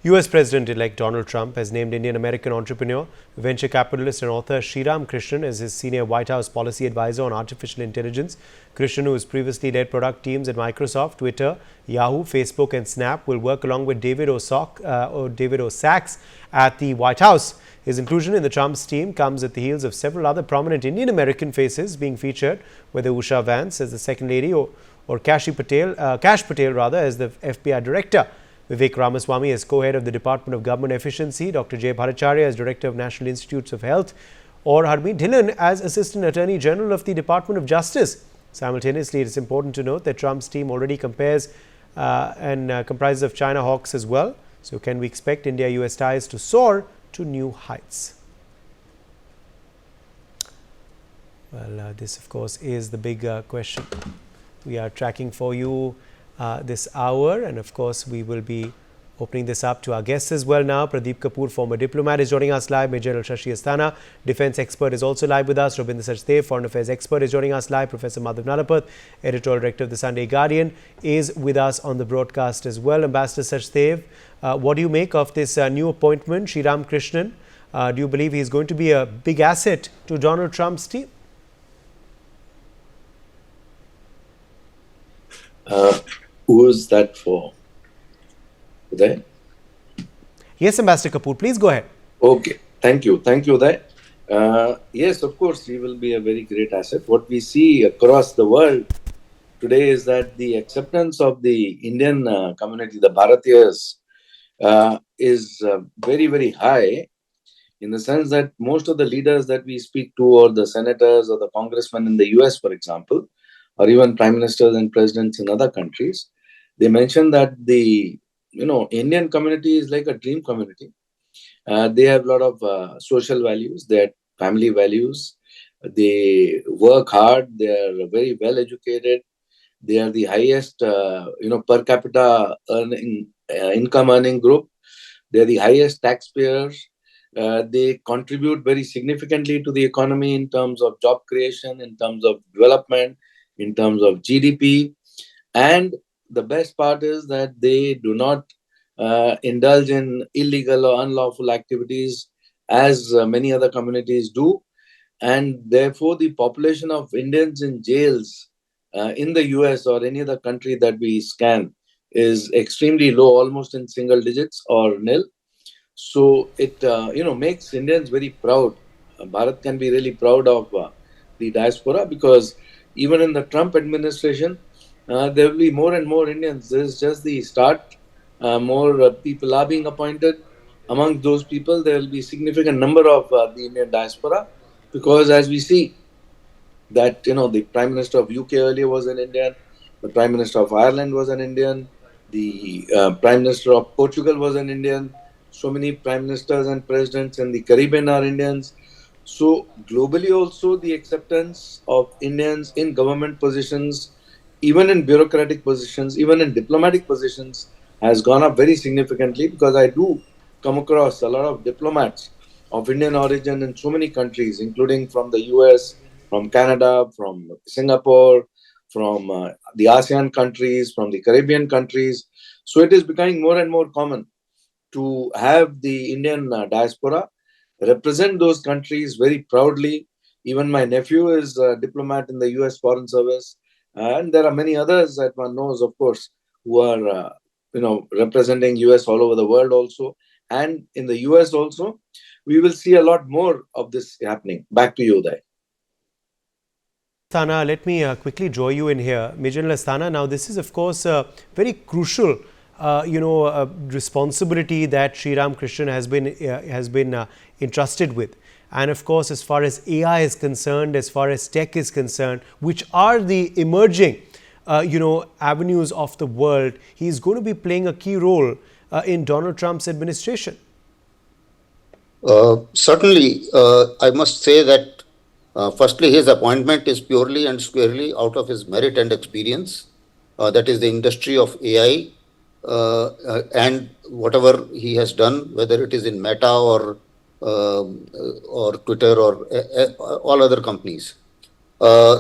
US President-elect Donald Trump has named Indian-American entrepreneur, venture capitalist and author Shriram Krishnan as his senior White House policy advisor on artificial intelligence. Krishnan, who has previously led product teams at Microsoft, Twitter, Yahoo, Facebook and Snap, will work along with David O. Sachs at the White House. His inclusion in the Trump's team comes at the heels of several other prominent Indian-American faces being featured, whether Usha Vance as the second lady or Kash Patel as the FBI director. Vivek Ramaswamy as co-head of the Department of Government Efficiency, Dr. Jay Bhattacharya as Director of National Institutes of Health, or Harmeet Dhillon as Assistant Attorney General of the Department of Justice. Simultaneously, it is important to note that Trump's team already comprises of China hawks as well. So can we expect India-US ties to soar to new heights? Well, this of course is the big question we are tracking for you this hour, and of course we will be opening this up to our guests as well now. Pradeep Kapoor, former diplomat, is joining us live. Major General Shashi Asthana, defense expert, is also live with us. Rabinder Sachdev, foreign affairs expert, is joining us live. Professor Madhav Nalapat, editorial director of the Sunday Guardian, is with us on the broadcast as well. Ambassador Sachdev, what do you make of this new appointment, Shriram Krishnan? Do you believe he is going to be a big asset to Donald Trump's team? Who is that for? Uday? Yes, Ambassador Kapoor, please go ahead. Okay, thank you, Uday. Yes, of course, he will be a very great asset. What we see across the world today is that the acceptance of the Indian community, the Bharatiyas, is very, very high, in the sense that most of the leaders that we speak to, or the senators or the congressmen in the US, for example, or even prime ministers and presidents in other countries, they mention that the Indian community is like a dream community. They have a lot of social values, they have family values, they work hard, they are very well educated, they are the highest per capita income earning group, they are the highest taxpayers, they contribute very significantly to the economy in terms of job creation, in terms of development, in terms of GDP. And the best part is that they do not indulge in illegal or unlawful activities as many other communities do. And therefore, the population of Indians in jails in the US or any other country that we scan is extremely low, almost in single digits or nil. So it makes Indians very proud. Bharat can be really proud of the diaspora, because even in the Trump administration, there will be more and more Indians. This is just the start. More people are being appointed. Among those people, there will be a significant number of the Indian diaspora, because as we see that, the Prime Minister of UK earlier was an Indian, the Prime Minister of Ireland was an Indian, the Prime Minister of Portugal was an Indian, so many Prime Ministers and Presidents in the Caribbean are Indians. So globally also, the acceptance of Indians in government positions, even in bureaucratic positions, even in diplomatic positions, has gone up very significantly, because I do come across a lot of diplomats of Indian origin in so many countries, including from the US, from Canada, from Singapore, from the ASEAN countries, from the Caribbean countries. So it is becoming more and more common to have the Indian diaspora represent those countries very proudly. Even my nephew is a diplomat in the US Foreign Service, and there are many others that one knows, of course, who are representing US all over the world also. And in the US also, we will see a lot more of this happening. Back to you, Uday. Asthana, let me quickly draw you in here. Major General Asthana, now this is of course a very crucial responsibility that Shriram Krishnan has been entrusted with. And of course, as far as AI is concerned, as far as tech is concerned, which are the emerging avenues of the world, he is going to be playing a key role in Donald Trump's administration. Certainly, I must say that firstly, his appointment is purely and squarely out of his merit and experience. That is the industry of AI, and whatever he has done, whether it is in Meta or Twitter or all other companies.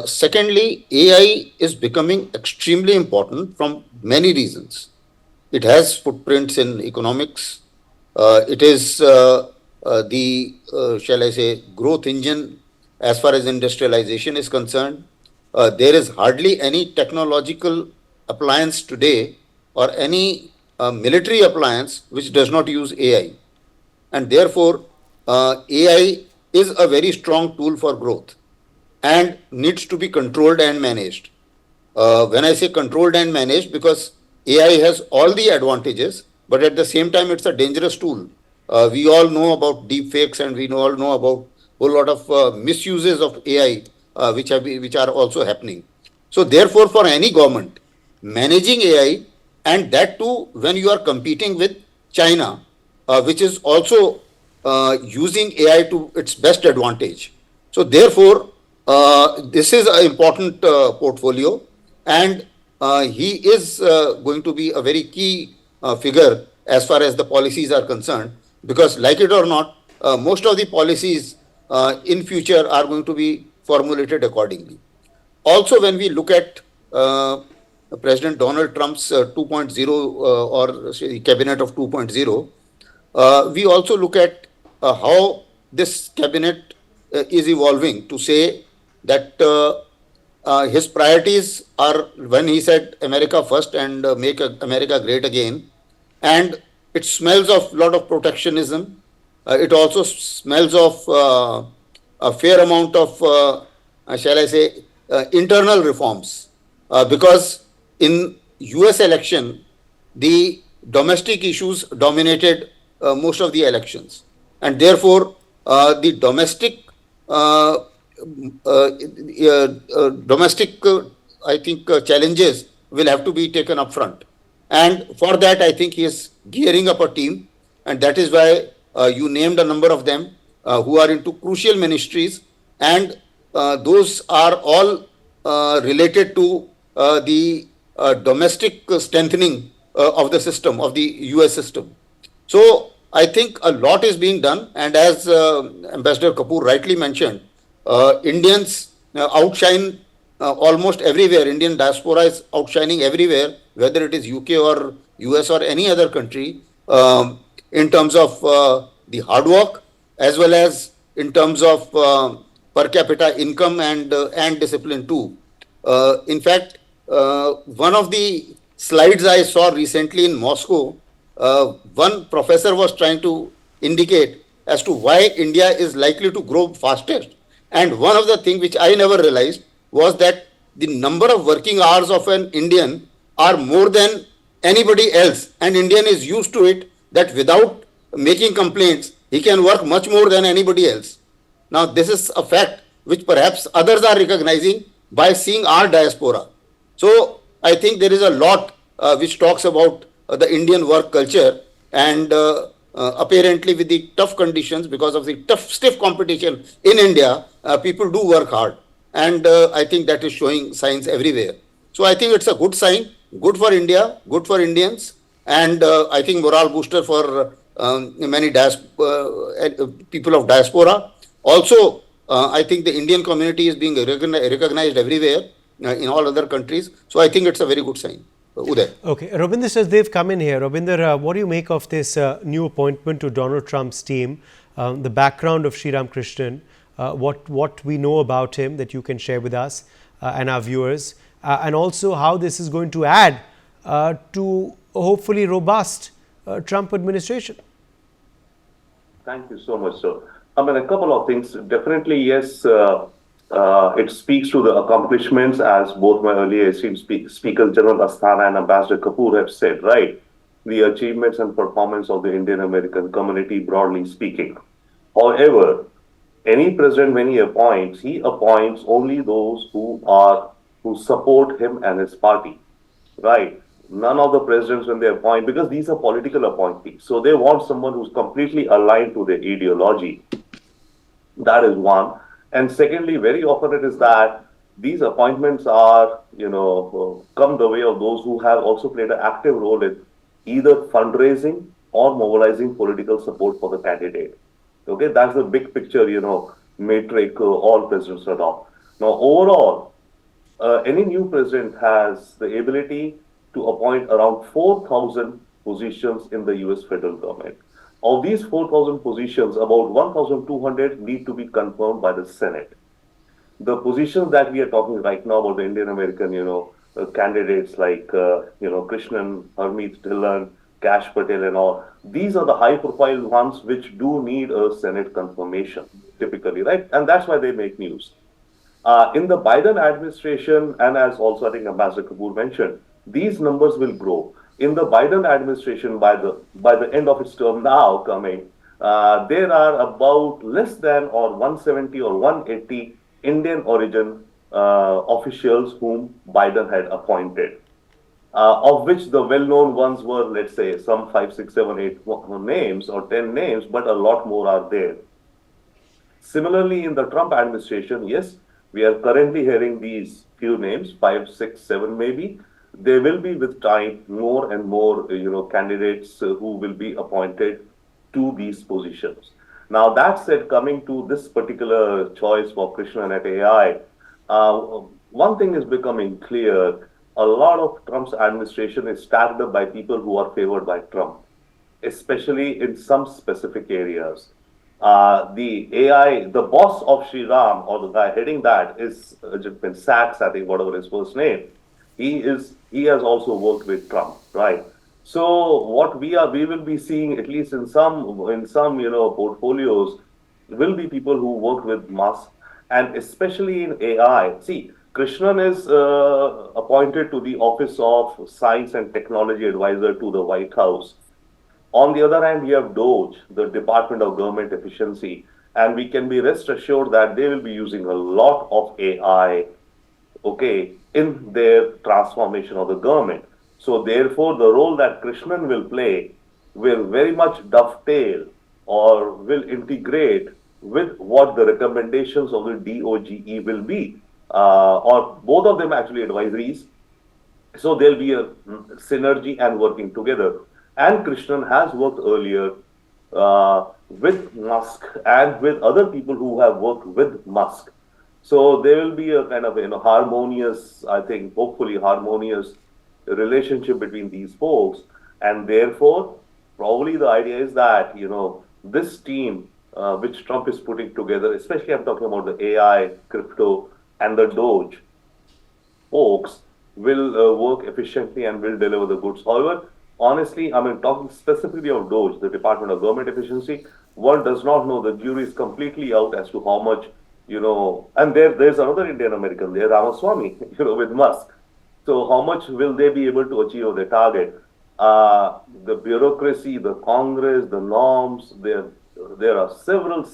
Secondly, AI is becoming extremely important from many reasons. It has footprints in economics, It is shall I say, growth engine as far as industrialization is concerned. There is hardly any technological appliance today or any military appliance which does not use AI. And therefore, AI is a very strong tool for growth and needs to be controlled and managed. When I say controlled and managed, because AI has all the advantages, but at the same time, it's a dangerous tool. We all know about deep fakes, and we all know about a whole lot of misuses of AI, which are also happening. So, therefore, for any government, managing AI, and that too when you are competing with China, which is also using AI to its best advantage. So, therefore, this is an important portfolio, and he is going to be a very key figure as far as the policies are concerned, because like it or not, most of the policies in future are going to be formulated accordingly. Also, when we look at President Donald Trump's 2.0 or say, cabinet of 2.0, we also look at how this cabinet is evolving to say that his priorities are, when he said America first and make America great again, and it smells of a lot of protectionism. It also smells of a fair amount of, shall I say, internal reforms, because in US election, the domestic issues dominated most of the elections, and therefore the uh, domestic, I think, challenges will have to be taken up front. And for that, I think he is gearing up a team, and that is why you named a number of them who are into crucial ministries, and those are all related to the domestic strengthening of the system, of the US system. So I think a lot is being done, and as Ambassador Kapoor rightly mentioned, Indians outshine almost everywhere. Indian diaspora is outshining everywhere, whether it is UK or US or any other country, in terms of the hard work as well as in terms of per capita income and discipline too. In fact, one of the slides I saw recently in Moscow, one professor was trying to indicate as to why India is likely to grow faster. And one of the things which I never realized was that the number of working hours of an Indian are more than anybody else. And Indian is used to it that without making complaints, he can work much more than anybody else. Now, this is a fact which perhaps others are recognizing by seeing our diaspora. So, I think there is a lot which talks about the Indian work culture, and apparently, with the tough conditions, because of the tough, stiff competition in India, people do work hard. And I think that is showing signs everywhere. So, I think it's a good sign, good for India, good for Indians, and I think morale booster for many people of diaspora. Also, I think the Indian community is being recognized everywhere in all other countries. So I think it's a very good sign. Uday. Okay, Rabinder says they've come in here. Rabinder, what do you make of this new appointment to Donald Trump's team? The background of Shriram Krishnan, what we know about him that you can share with us and our viewers, and also how this is going to add to a hopefully robust Trump administration. Thank you so much, sir. I mean, a couple of things. Definitely, yes, it speaks to the accomplishments, as both my earlier esteemed speakers, General Asthana and Ambassador Kapoor, have said, right? The achievements and performance of the Indian American community, broadly speaking. However, any president, when he appoints only those who support him and his party, right? None of the presidents, when they appoint, because these are political appointees, so they want someone who's completely aligned to their ideology. That is one. And secondly, very often it is that these appointments are, come the way of those who have also played an active role in either fundraising or mobilizing political support for the candidate. Okay, that's the big picture, matrix all presidents adopt. Now, overall, any new president has the ability to appoint around 4,000 positions in the US federal government. Of these 4,000 positions, about 1,200 need to be confirmed by the Senate. The positions that we are talking right now about the Indian American, candidates like, Krishnan, Harmeet Dhillon, Kash Patel and all, these are the high profile ones which do need a Senate confirmation typically, right? And that's why they make news. In the Biden administration, and as also I think Ambassador Kapoor mentioned, these numbers will grow. In the Biden administration, by the end of its term now coming, there are about less than or 170 or 180 Indian origin officials whom Biden had appointed, of which the well-known ones were, let's say, some 5, 6, 7, 8 names or 10 names, but a lot more are there. Similarly, in the Trump administration, yes, we are currently hearing these few names, 5, 6, 7 maybe. There will be with time more and more, candidates who will be appointed to these positions. Now, that said, coming to this particular choice for Krishnan at AI, one thing is becoming clear. A lot of Trump's administration is stacked up by people who are favored by Trump, especially in some specific areas. The AI, the boss of Shriram, or the guy heading that is Jitpin Sachs, I think, whatever his first name. He has also worked with Trump, right? So what we will be seeing, at least in some portfolios, will be people who work with Musk, and especially in AI. See, Krishnan is appointed to the Office of Science and Technology Advisor to the White House. On the other hand, we have DOGE, the Department of Government Efficiency, and we can be rest assured that they will be using a lot of AI, okay, in their transformation of the government. So therefore, the role that Krishnan will play will very much dovetail or will integrate with what the recommendations of the DOGE will be, or both of them actually advisories. So there'll be a synergy and working together. And Krishnan has worked earlier with Musk and with other people who have worked with Musk. So there will be a kind of harmonious, I think, hopefully harmonious relationship between these folks. And therefore, probably the idea is that, this team which Trump is putting together, especially I'm talking about the AI, crypto, and the DOGE folks, will work efficiently and will deliver the goods. However, honestly, talking specifically of DOGE, the Department of Government Efficiency, one does not know. The jury is completely out as to how much, and there's another Indian American there, Ramaswamy, with Musk. So how much will they be able to achieve their target? The bureaucracy, the Congress, the norms, there are several,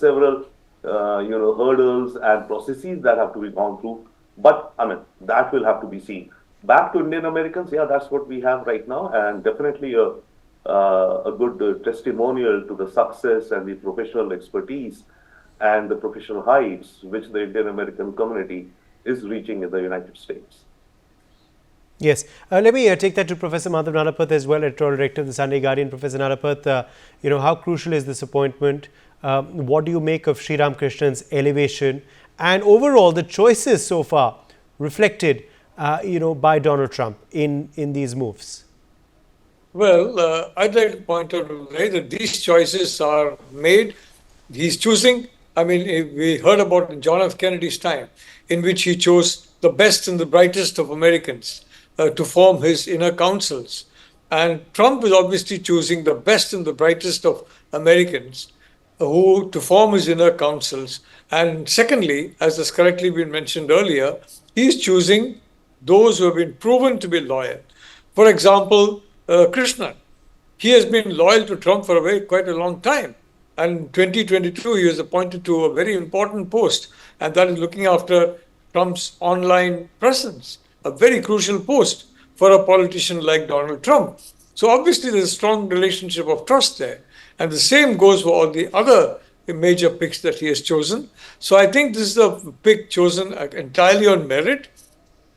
hurdles and processes that have to be gone through. But, that will have to be seen. Back to Indian Americans, yeah, that's what we have right now, and definitely a good testimonial to the success and the professional expertise and the professional heights which the Indian American community is reaching in the United States. Yes. Let me take that to Professor Madhav Narapath as well, editorial director of the Sunday Guardian. Professor Narapath, how crucial is this appointment? What do you make of Shriram Krishnan's elevation and overall the choices so far reflected by Donald Trump in these moves? Well, I'd like to point out today that these choices are made. He's choosing. We heard about in John F. Kennedy's time, in which he chose the best and the brightest of Americans to form his inner councils. And Trump is obviously choosing the best and the brightest of Americans to form his inner councils. And secondly, as has correctly been mentioned earlier, he's choosing those who have been proven to be loyal. For example, Krishnan. He has been loyal to Trump for quite a long time. And in 2022, he was appointed to a very important post, and that is looking after Trump's online presence, a very crucial post for a politician like Donald Trump. So obviously, there's a strong relationship of trust there. And the same goes for all the other major picks that he has chosen. So I think this is a pick chosen entirely on merit.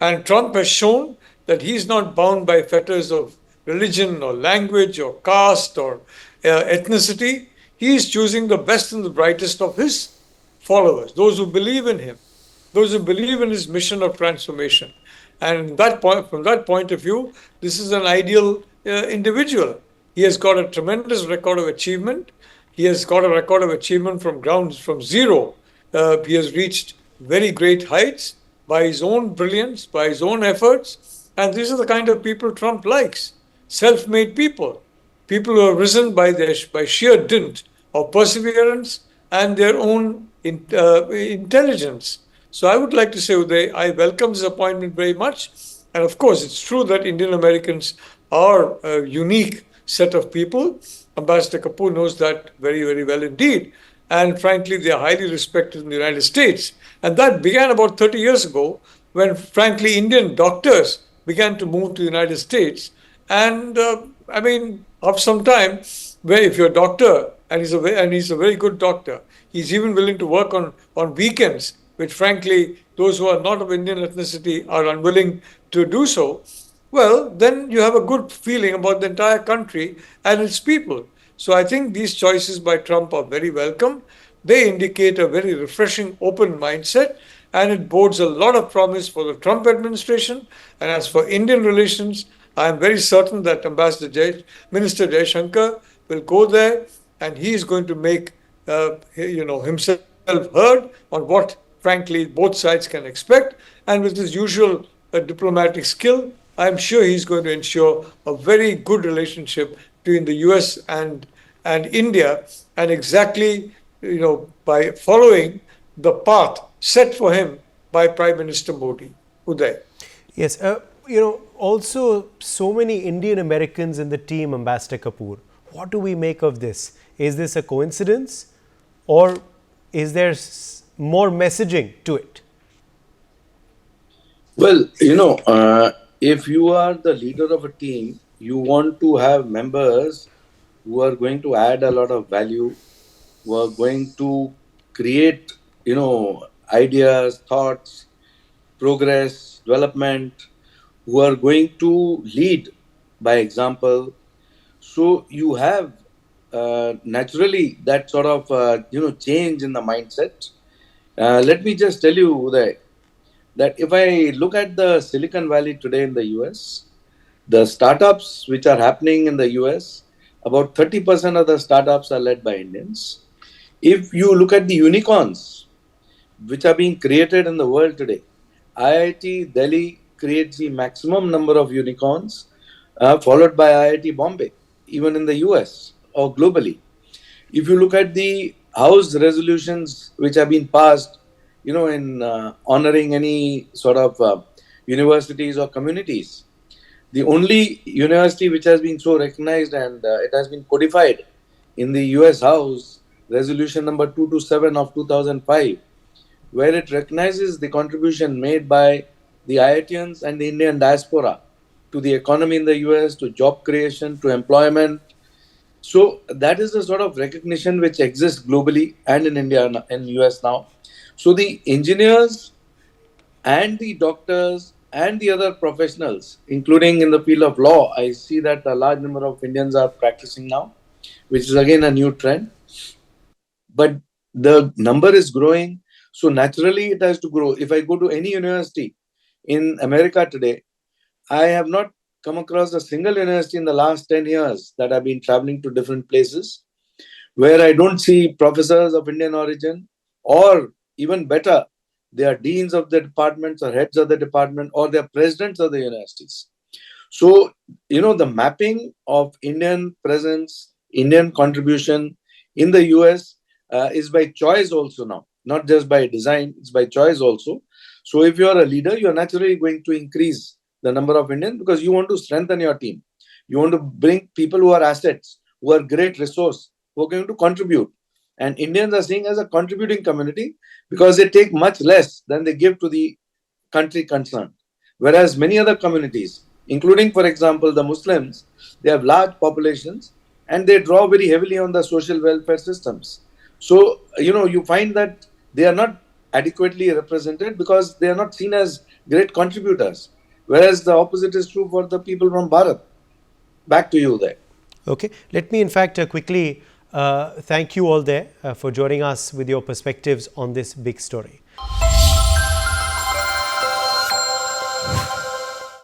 And Trump has shown that he's not bound by fetters of religion or language or caste or ethnicity. He is choosing the best and the brightest of his followers, those who believe in him, those who believe in his mission of transformation. And from that point of view, this is an ideal individual. He has got a tremendous record of achievement. He has got a record of achievement from zero. He has reached very great heights by his own brilliance, by his own efforts. And these are the kind of people Trump likes. Self-made people. People who have risen by sheer dint of perseverance and their own intelligence. So I would like to say, Uday, I welcome this appointment very much. And of course, it's true that Indian Americans are a unique set of people. Ambassador Kapoor knows that very, very well indeed. And frankly, they are highly respected in the United States. And that began about 30 years ago when, frankly, Indian doctors began to move to the United States. And after some time, where if you're a doctor and he's a very good doctor, he's even willing to work on weekends, which frankly, those who are not of Indian ethnicity are unwilling to do so. Well, then you have a good feeling about the entire country and its people. So I think these choices by Trump are very welcome. They indicate a very refreshing, open mindset, and it bodes a lot of promise for the Trump administration. And as for Indian relations, I am very certain that Minister Jaishankar will go there, and he is going to make himself heard on what, frankly, both sides can expect. And with his usual diplomatic skill, I'm sure he's going to ensure a very good relationship between the US and India, and exactly by following the path set for him by Prime Minister Modi. Uday. Yes, also so many Indian Americans in the team, Ambassador Kapoor. What do we make of this? Is this a coincidence, or is there more messaging to it? Well, if you are the leader of a team, you want to have members who are going to add a lot of value, who are going to create, ideas, thoughts, progress, development, who are going to lead by example. So you have naturally that sort of, change in the mindset. Let me just tell you that if I look at the Silicon Valley today in the US, the startups which are happening in the US, about 30% of the startups are led by Indians. If you look at the unicorns which are being created in the world today, IIT Delhi creates the maximum number of unicorns, followed by IIT Bombay, even in the US or globally. If you look at the House resolutions which have been passed, in honoring any sort of universities or communities, the only university which has been so recognized and it has been codified in the US House, resolution number 227 of 2005, where it recognizes the contribution made by the IITians and the Indian diaspora to the economy in the US, to job creation, to employment. So that is the sort of recognition which exists globally and in India and US now. So the engineers and the doctors and the other professionals, including in the field of law, I see that a large number of Indians are practicing now, which is again a new trend. But the number is growing, so naturally it has to grow. If I go to any university in America today, I have not come across a single university in the last 10 years that I've been traveling to different places where I don't see professors of Indian origin, or even better, they are deans of the departments or heads of the department, or they are presidents of the universities. So, the mapping of Indian presence, Indian contribution in the US is by choice also now, not just by design, it's by choice also. So if you are a leader, you are naturally going to increase the number of Indians because you want to strengthen your team. You want to bring people who are assets, who are great resource, who are going to contribute. And Indians are seen as a contributing community because they take much less than they give to the country concerned. Whereas many other communities, including, for example, the Muslims, they have large populations and they draw very heavily on the social welfare systems. So, you find that they are not adequately represented because they are not seen as great contributors. Whereas the opposite is true for the people from Bharat. Back to you there. Okay. Let me, in fact, quickly thank you all there for joining us with your perspectives on this big story.